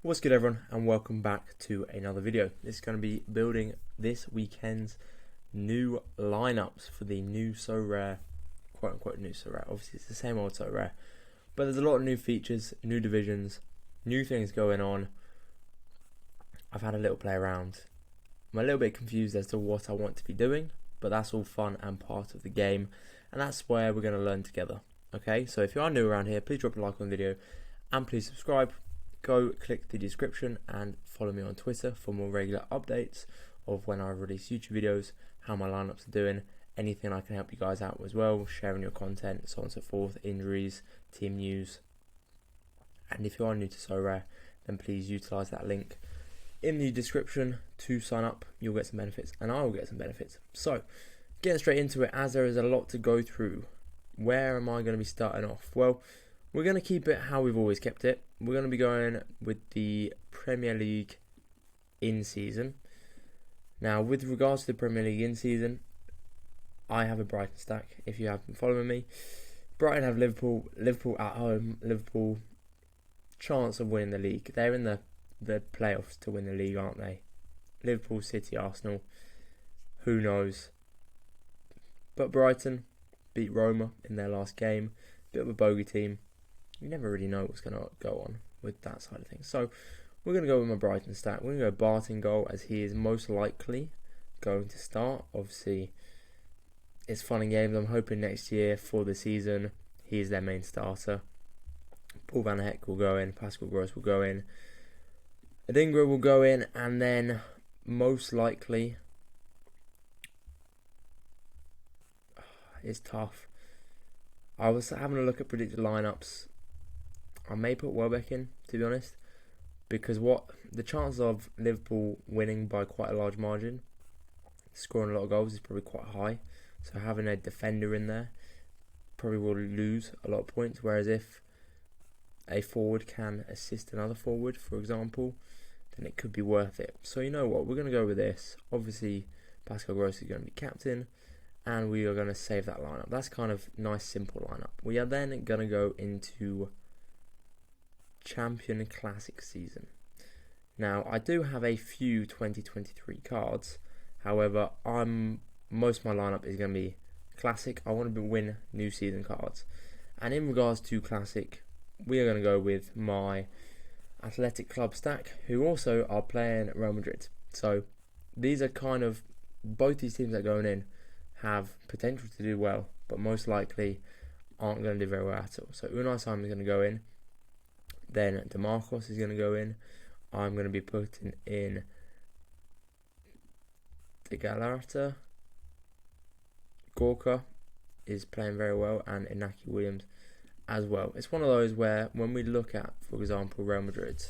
What's good, everyone, and welcome back to another video. This is going to be building this weekend's new lineups for the new Sorare, quote unquote new Sorare. Obviously it's the same old Sorare, but there's a lot of new features, new divisions, new things going on. I've had a little play around. I'm a little bit confused as to what I want to be doing, but that's all fun and part of the game, and that's where we're going to learn together. Okay, so if you are new around here, please drop a like on the video and please subscribe. Go click the description and follow me on Twitter for more regular updates of when I release YouTube videos, how my lineups are doing, anything I can help you guys out as well, sharing your content, so on and so forth, injuries, team news. And if you are new to Sorare, then please utilize that link in the description to sign up. You'll get some benefits and I will get some benefits. So getting straight into it, as there is a lot to go through. Where am I going to be starting off? Well, we're going to keep it how we've always kept it. We're going to be going with the Premier League in season. Now, with regards to the Premier League in season, I have a Brighton stack. If you have been following me, Brighton have Liverpool at home. Liverpool chance of winning the league. They're in the playoffs to win the league, aren't they? Liverpool, City, Arsenal. Who knows? But Brighton beat Roma in their last game. Bit of a bogey team. You never really know what's going to go on with that side of things. So we're going to go with my Brighton stack. We're going to go Bart in goal, as he is most likely going to start. Obviously, it's fun and games. I'm hoping next year for the season, he is their main starter. Paul Van Heck will go in. Pascal Gross will go in. Adingra will go in. And then most likely, it's tough. I was having a look at predicted lineups. I may put Welbeck in, to be honest, because the chance of Liverpool winning by quite a large margin, scoring a lot of goals, is probably quite high. So having a defender in there probably will lose a lot of points. Whereas if a forward can assist another forward, for example, then it could be worth it. So you know what, we're going to go with this. Obviously, Pascal Gross is going to be captain, and we are going to save that lineup. That's kind of nice, simple lineup. We are then going to go into Champion Classic season. Now, I do have a few 2023 cards. However, most of my lineup is going to be Classic. I want to win new season cards. And in regards to Classic, we are going to go with my Athletic Club stack, who also are playing Real Madrid. So these are kind of, both these teams that are going in have potential to do well, but most likely aren't going to do very well at all. So Unai Simon is going to go in. Then DeMarcos is going to go in. I'm going to be putting in De Gallarta. Gorka is playing very well, and Inaki Williams as well. It's one of those where when we look at, for example, Real Madrid,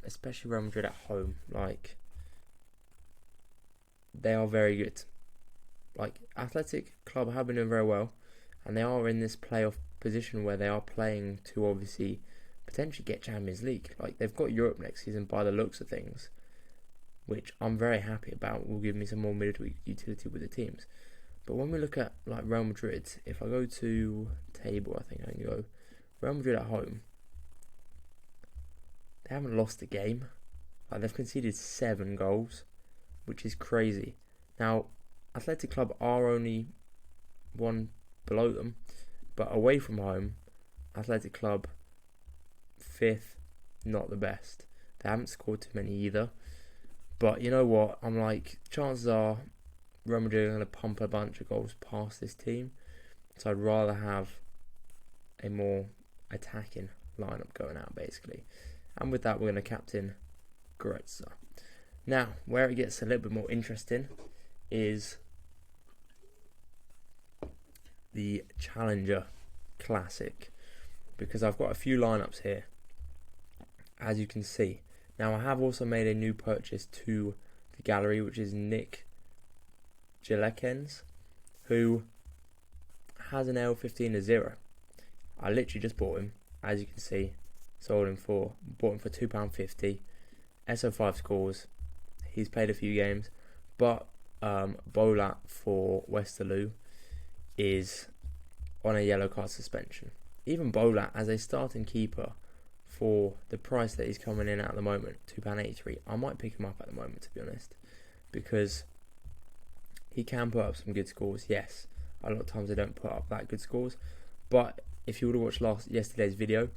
especially Real Madrid at home, like, they are very good. Like, Athletic Club have been doing very well, and they are in this playoff position where they are playing to obviously potentially get Champions League. Like, they've got Europe next season by the looks of things, which I'm very happy about. Will give me some more midweek utility with the teams. But when we look at like Real Madrid, if I go to table, I think I can go Real Madrid at home. They haven't lost a game. Like, they've conceded 7 goals, which is crazy. Now, Athletic Club are only one below them, but away from home, Athletic Club 5th, not the best. They haven't scored too many either. But you know what? I'm like, chances are Real Madrid are going to pump a bunch of goals past this team. So I'd rather have a more attacking lineup going out, basically. And with that, we're going to captain Goretzka. Now, where it gets a little bit more interesting is the Challenger Classic, because I've got a few lineups here, as you can see. Now, I have also made a new purchase to the gallery, which is Nick Gilekens, who has an L15-0. I literally just bought him, as you can see. Bought him for £2.50. SO5 scores. He's played a few games, but Bolat for Westerlo is on a yellow card suspension. Even Bolat, as a starting keeper for the price that he's coming in at the moment, £2.83, I might pick him up at the moment, to be honest, because he can put up some good scores. Yes, a lot of times they don't put up that good scores, but if you would have watched yesterday's video,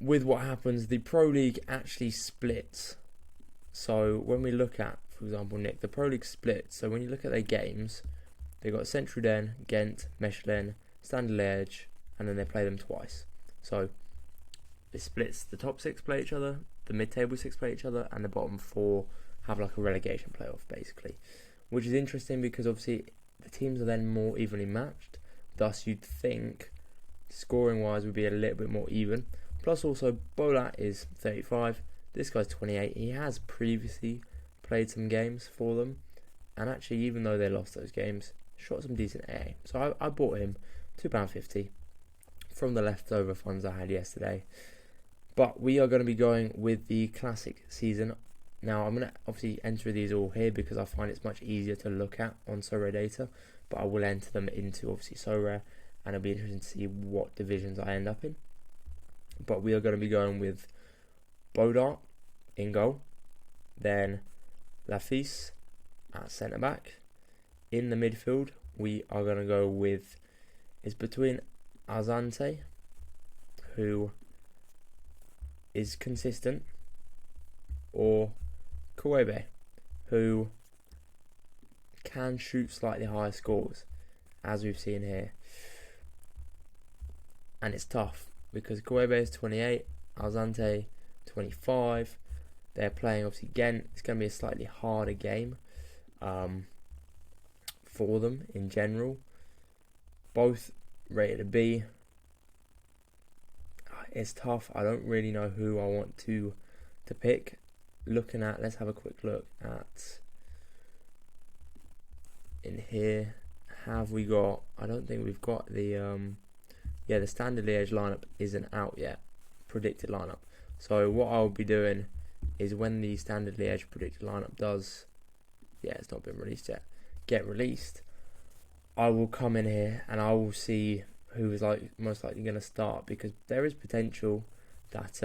with what happens, the Pro League actually splits. So when we look at, for example, Nick, the Pro League splits. So when you look at their games, they got Central Den, Ghent, Mechelen, Standard Liège, and then they play them twice. So it splits. The top 6 play each other, the mid-table 6 play each other, and the bottom 4 have like a relegation playoff, basically, which is interesting because obviously the teams are then more evenly matched. Thus, you'd think scoring-wise would be a little bit more even. Plus, also Bolat is 35. This guy's 28. He has previously played some games for them, and actually, even though they lost those games, shot some decent AA. So I bought him £2.50 from the leftover funds I had yesterday. But we are going to be going with the classic season. Now, I'm going to obviously enter these all here because I find it's much easier to look at on Sorare data, but I will enter them into obviously Sorare, and it'll be interesting to see what divisions I end up in. But we are going to be going with Bodart in goal, then Lafisse at centre back. In the midfield, we are going to go with, it's between Azante, who is consistent, or Kouebe, who can shoot slightly higher scores, as we've seen here. And it's tough because Kouebe is 28, Azante 25. They're playing obviously Ghent. It's going to be a slightly harder game for them in general. Both rated a B. It's tough. I don't really know who I want to pick. Looking at, let's have a quick look at in here. Have we got? I don't think we've got the the Standard Liège lineup isn't out yet. Predicted lineup. So what I'll be doing is when the Standard Liège predicted lineup does, it's not been released yet, get released, I will come in here and I will see who is most likely going to start, because there is potential that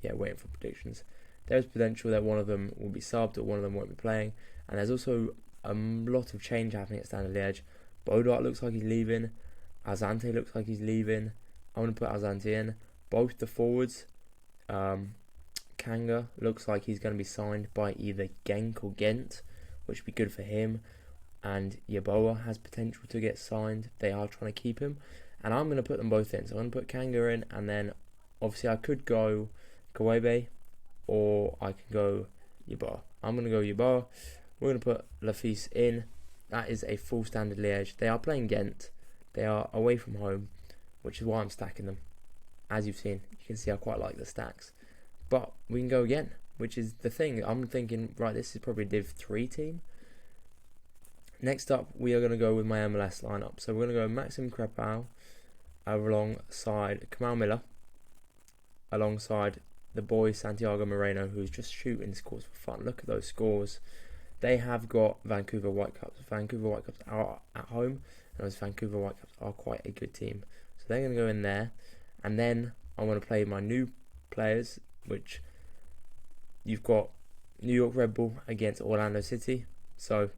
waiting for predictions. There is potential that one of them will be subbed or one of them won't be playing, and there's also a lot of change happening at Standard Liège. Bodart looks like he's leaving. Azante looks like he's leaving. I'm going to put Azante in. Both the forwards, Kanga looks like he's going to be signed by either Genk or Ghent, which would be good for him. And Yeboah has potential to get signed. They are trying to keep him. And I'm going to put them both in. So I'm going to put Kanga in, and then obviously I could go Kouebe or I can go Yeboah. I'm going to go Yeboah. We're going to put Lafisse in. That is a full Standard Liège. They are playing Ghent. They are away from home, which is why I'm stacking them. As you've seen, you can see I quite like the stacks. But we can go again, which is the thing. I'm thinking, right, this is probably a Div 3 team. Next up, we are going to go with my MLS lineup. So we're going to go Maxim Krepau alongside Kamal Miller, alongside the boy Santiago Moreno, who's just shooting scores for fun. Look at those scores. They have got Vancouver Whitecaps. Vancouver Whitecaps are at home, and those Vancouver Whitecaps are quite a good team. So they're going to go in there. And then I want to play my new players, which you've got New York Red Bull against Orlando City. So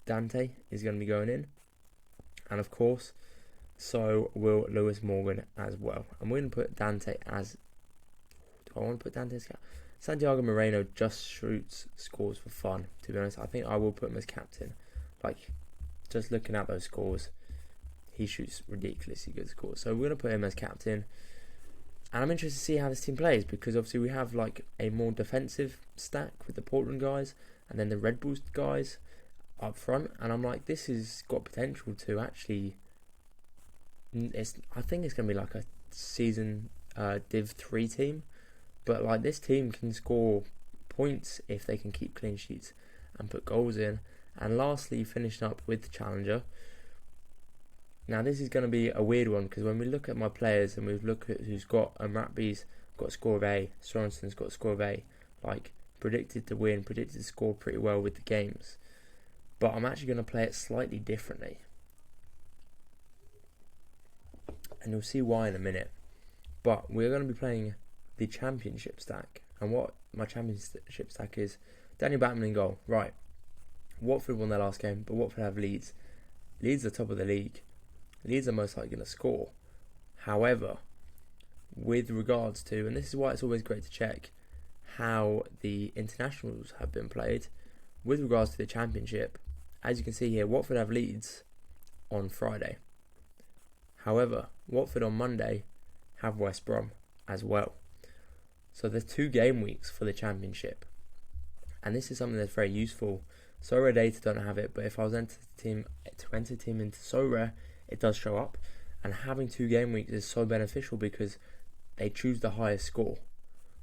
Dante is going to be going in. And of course, so will Lewis Morgan as well. I'm going to put Dante as... Do I want to put Dante as... Santiago Moreno just shoots scores for fun, to be honest. I think I will put him as captain. Just looking at those scores, he shoots ridiculously good scores. So we're going to put him as captain. And I'm interested to see how this team plays, because obviously we have a more defensive stack with the Portland guys and then the Red Bulls guys up front. And I'm like, this has got potential to actually... I think it's going to be like a season Div 3 team. But this team can score points if they can keep clean sheets and put goals in. And lastly, finishing up with the Challenger. Now this is going to be a weird one, because when we look at my players and we look at who's got, Ratby's got a score of A, Sorensen's got a score of A, predicted to win, predicted to score pretty well with the games. But I'm actually going to play it slightly differently. and you'll see why in a minute. But we're going to be playing the championship stack, and what my championship stack is: Daniel Batman in goal. Right, Watford won their last game, but Watford have Leeds. Leeds are top of the league. Leeds are most likely going to score. However, with regards to, and this is why it's always great to check how the internationals have been played, with regards to the championship, as you can see here, Watford have Leeds on Friday. However, Watford on Monday have West Brom as well. So there's 2 game weeks for the championship. And this is something that's very useful. Sorare data don't have it, but if I was to enter the team into Sorare, it does show up. And having 2 game weeks is so beneficial because they choose the highest score.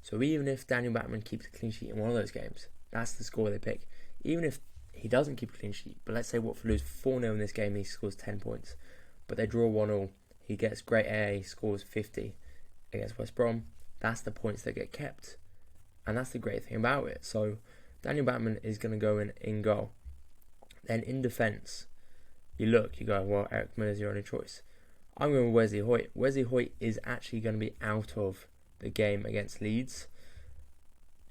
So even if Daniel Batman keeps a clean sheet in one of those games, that's the score they pick. Even if he doesn't keep a clean sheet, but let's say Watford lose 4-0 in this game and he scores 10 points, but they draw 1-1, he gets great AA, he scores 50 against West Brom, that's the points that get kept. And that's the great thing about it. So Daniel Batman is going to go in goal. Then in defence, you go, well, Eric Miller's your only choice. I'm going with Wesley Hoyt. Wesley Hoyt is actually going to be out of the game against Leeds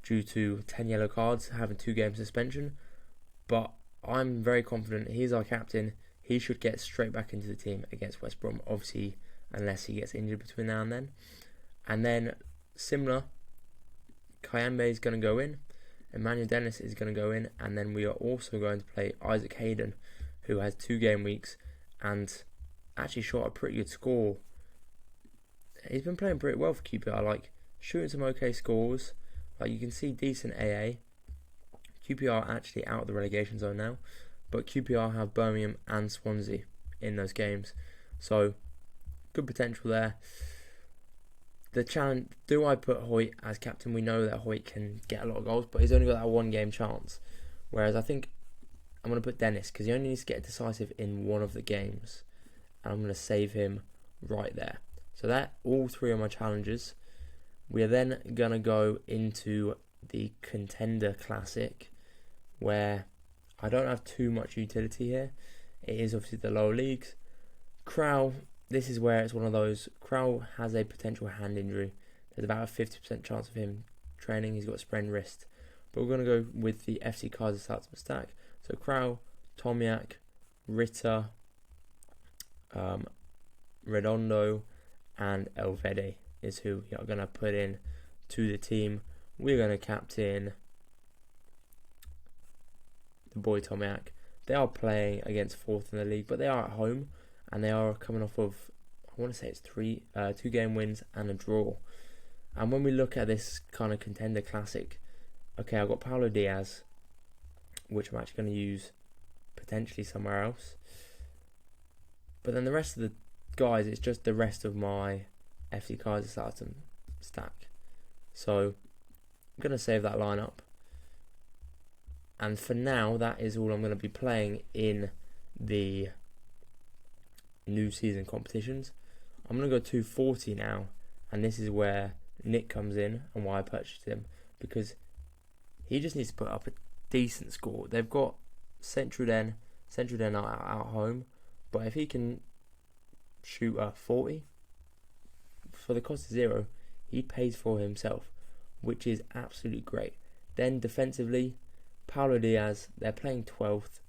due to 10 yellow cards, having 2 game suspension. But I'm very confident he's our captain. He should get straight back into the team against West Brom, obviously, unless he gets injured between now and then. And then, similar, Kayambe is going to go in, Emmanuel Dennis is going to go in, and then we are also going to play Isaac Hayden, who has 2 game weeks and actually shot a pretty good score. He's been playing pretty well for QPR, like shooting some okay scores. Like you can see decent AA. QPR are actually out of the relegation zone now, but QPR have Birmingham and Swansea in those games, so good potential there. The challenge: do I put Hoyt as captain? We know that Hoyt can get a lot of goals, but he's only got that 1 game chance. Whereas I think I'm going to put Dennis because he only needs to get decisive in one of the games, and I'm going to save him right there. So that all 3 are my challenges. We are then going to go into the Contender Classic, where I don't have too much utility here. It is obviously the lower leagues. Crow, this is where it's one of those. Crow has a potential hand injury. There's about a 50% chance of him training. He's got a sprained wrist. But we're going to go with the FC Kaiserslautern stack. So Crow, Tomiak, Ritter, Redondo, and Elvedi is who we are going to put in to the team. We're going to captain the boy Tomiak. They are playing against 4th in the league, but they are at home, and they are coming off of, I want to say it's 2 game wins and a draw. And when we look at this kind of Contender Classic, okay, I've got Paulo Diaz, which I'm actually going to use potentially somewhere else. But then the rest of the guys, it's just the rest of my FC Kaiserslautern stack. So I'm going to save that lineup. And for now, that is all I'm going to be playing in the new season competitions. I'm going to go 240 now, and this is where Nick comes in and why I purchased him, because he just needs to put up a decent score. They've got Central Den are at home, but if he can shoot a 40 for the cost of 0, he pays for himself, which is absolutely great. Then defensively, Paulo Diaz, they're playing 12th.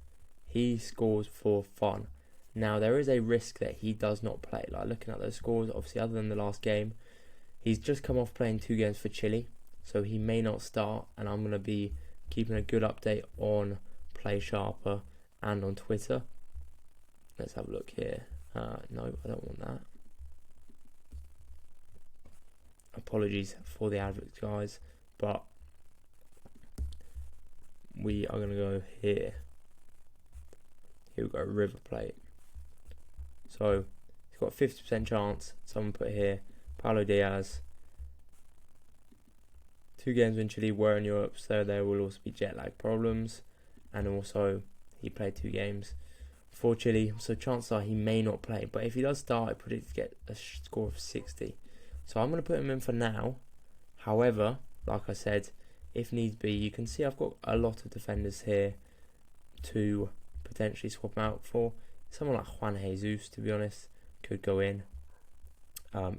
He scores for fun. Now there is a risk that he does not play. Like looking at those scores, obviously other than the last game, he's just come off playing 2 games for Chile, so he may not start. And I'm going to be keeping a good update on Play Sharper and on Twitter. Let's have a look here. No, I don't want that. Apologies for the adverts, guys, but we are going to go here. Here we go, River Plate. So he's got a 50% chance. Someone put here Paulo Diaz. 2 games in Chile, were in Europe, so there will also be jet lag problems. And also he played 2 games for Chile, so chances are he may not play. But if he does start, I predict to get a score of 60. So I'm going to put him in for now. However, like I said, if needs be, you can see I've got a lot of defenders here to potentially swap him out for. Someone like Juan Jesus, to be honest, could go in.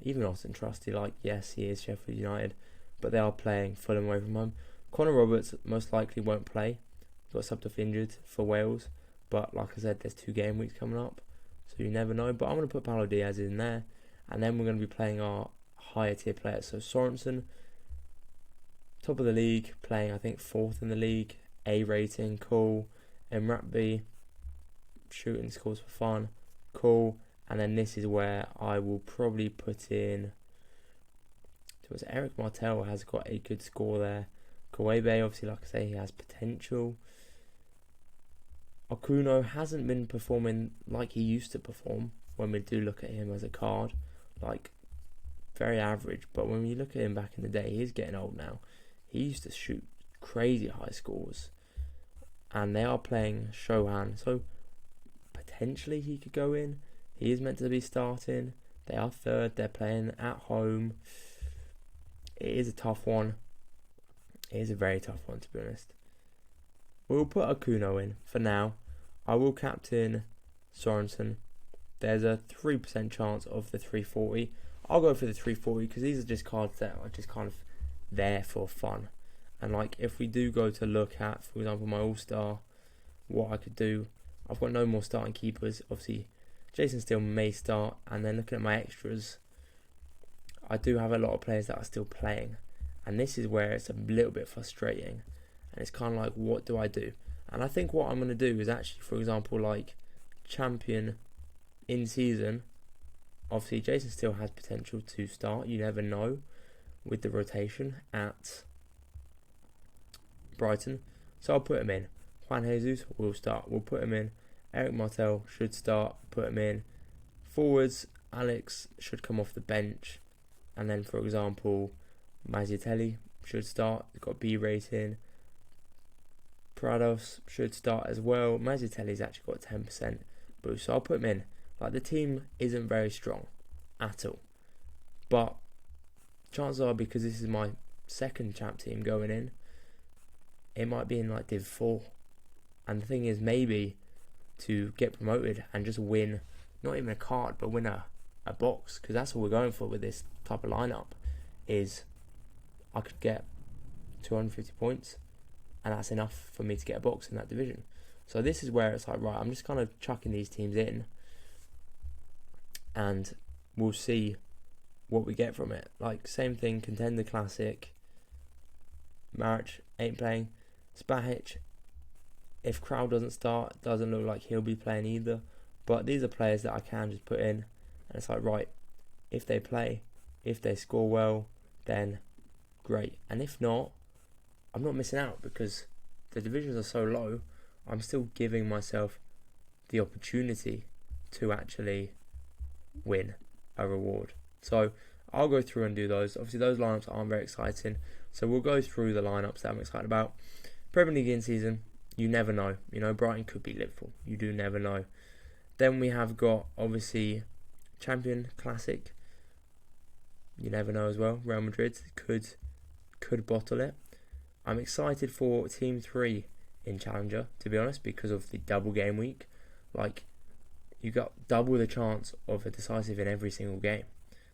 Even Austin Trusty, like, yes, he is Sheffield United, but they are playing Fulham away from home. Connor Roberts most likely won't play. He got subbed off injured for Wales, but like I said, there's 2 game weeks coming up, so you never know. But I'm going to put Paulo Diaz in there, and then we're going to be playing our higher tier players. So Sorensen, top of the league, playing I think 4th in the league, A rating, cool. Mratby, shooting scores for fun, cool. And then this is where I will probably put in, so Eric Martel has got a good score there. Kawebe, obviously, like I say, he has potential. Okuno hasn't been performing like he used to perform when we do look at him as a card. Like, very average. But when we look at him back in the day, he is getting old now. He used to shoot crazy high scores. And they are playing Shohan, so potentially he could go in. He is meant to be starting. They are 3rd. They're playing at home. It is a tough one. It is a very tough one, to be honest. We'll put Okuno in for now. I will captain Sorensen. There's a 3% chance of the 340. I'll go for the 340 because these are just cards that are just kind of there for fun. And like, if we do go to look at, for example, my All-Star, what I could do, I've got no more starting keepers. Obviously, Jason Steele may start, and then looking at my extras, I do have a lot of players that are still playing, and this is where it's a little bit frustrating, and it's kind of like, what do I do? And I think what I'm going to do is actually, for example, like champion in season, obviously Jason Steele has potential to start, you never know with the rotation at Brighton, so I'll put him in. Juan Jesus will start, we'll put him in. Eric Martel should start, put him in. Forwards, Alex should come off the bench. And then, for example, Mazziatelli should start, he's got B rating. Prados should start as well. Mazziatelli's actually got 10% boost, so I'll put him in. Like, the team isn't very strong at all. But chances are, because this is my second champ team going in, it might be in like Div 4. And the thing is, maybe to get promoted and just win, not even a card, but win a box, because that's what we're going for with this type of lineup, is I could get 250 points, and that's enough for me to get a box in that division. So this is where it's like, right, I'm just kind of chucking these teams in, and we'll see what we get from it. Like, same thing, Contender Classic, Maric ain't playing, Spahic, if Crowd doesn't start, doesn't look like he'll be playing either. But these are players that I can just put in, and it's like, right, if they play, if they score well, then great. And if not, I'm not missing out, because the divisions are so low, I'm still giving myself the opportunity to actually win a reward. So I'll go through and do those. Obviously, those lineups aren't very exciting, so we'll go through the lineups that I'm excited about. Premier League in season, you never know. You know, Brighton could be Liverpool. You do never know. Then we have got, obviously, Champion Classic. You never know as well. Real Madrid could bottle it. I'm excited for Team 3 in Challenger, to be honest, because of the double game week. Like, you got double the chance of a decisive in every single game.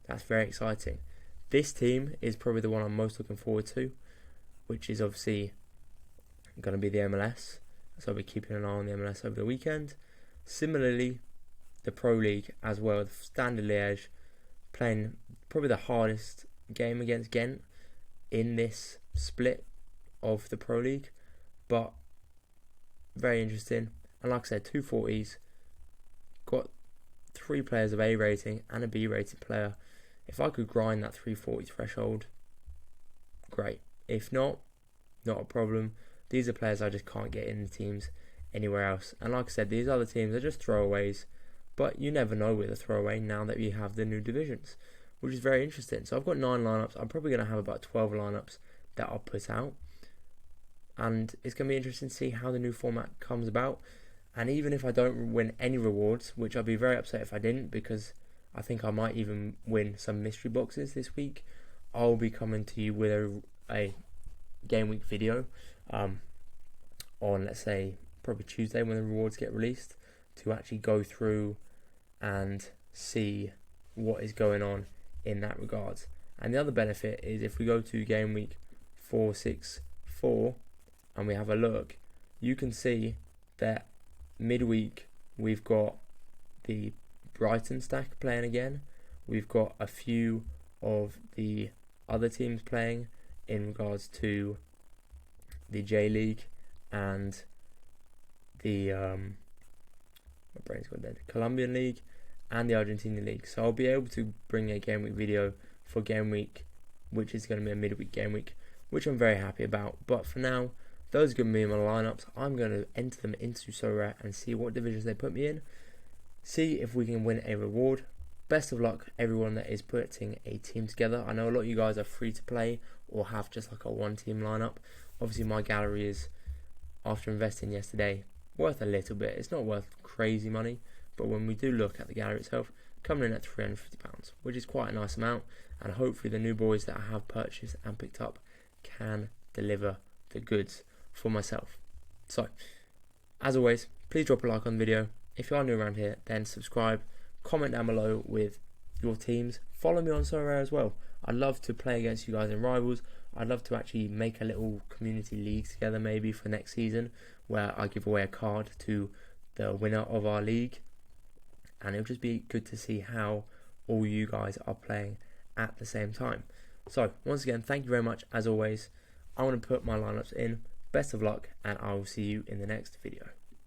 That's very exciting. This team is probably the one I'm most looking forward to, which is obviously going to be the MLS. So I'll be keeping an eye on the MLS over the weekend. Similarly, the Pro League as well. The Standard Liège playing probably the hardest game against Ghent in this split of the Pro League, but very interesting. And like I said, 240s, got 3 players of A rating and a B rated player. If I could grind that 340 threshold, great. If not a problem. These are players I just can't get in the teams anywhere else. And like I said, these other teams are just throwaways, but you never know with a throwaway now that you have the new divisions, which is very interesting. So I've got 9 lineups. I'm probably going to have about 12 lineups that I'll put out, and it's going to be interesting to see how the new format comes about. And even if I don't win any rewards, which I'd be very upset if I didn't, because I think I might even win some mystery boxes this week, I'll be coming to you with a game week video on, let's say, probably Tuesday when the rewards get released, to actually go through and see what is going on in that regards. And the other benefit is if we go to game week 464 and we have a look, you can see that midweek we've got the Brighton stack playing again. We've got a few of the other teams playing in regards to the J League and the my brain's gone dead, Colombian League and the Argentinian League. So I'll be able to bring a game week video for game week, which is going to be a midweek game week, which I'm very happy about. But for now, those are going to be my lineups. I'm going to enter them into Sorare and see what divisions they put me in, see if we can win a reward. Best of luck everyone that is putting a team together. I know a lot of you guys are free to play or have just like a one team lineup. Obviously my gallery is, after investing yesterday, worth a little bit. It's not worth crazy money, but when we do look at the gallery itself, coming in at £350, which is quite a nice amount, and hopefully the new boys that I have purchased and picked up can deliver the goods for myself. So, as always, please drop a like on the video. If you are new around here, then subscribe, comment down below with your teams, follow me on Sorare as well. I'd love to play against you guys in Rivals. I'd love to actually make a little community league together maybe for next season, where I give away a card to the winner of our league, and it'll just be good to see how all you guys are playing at the same time. So once again, thank you very much. As always, I want to put my lineups in. Best of luck, and I will see you in the next video.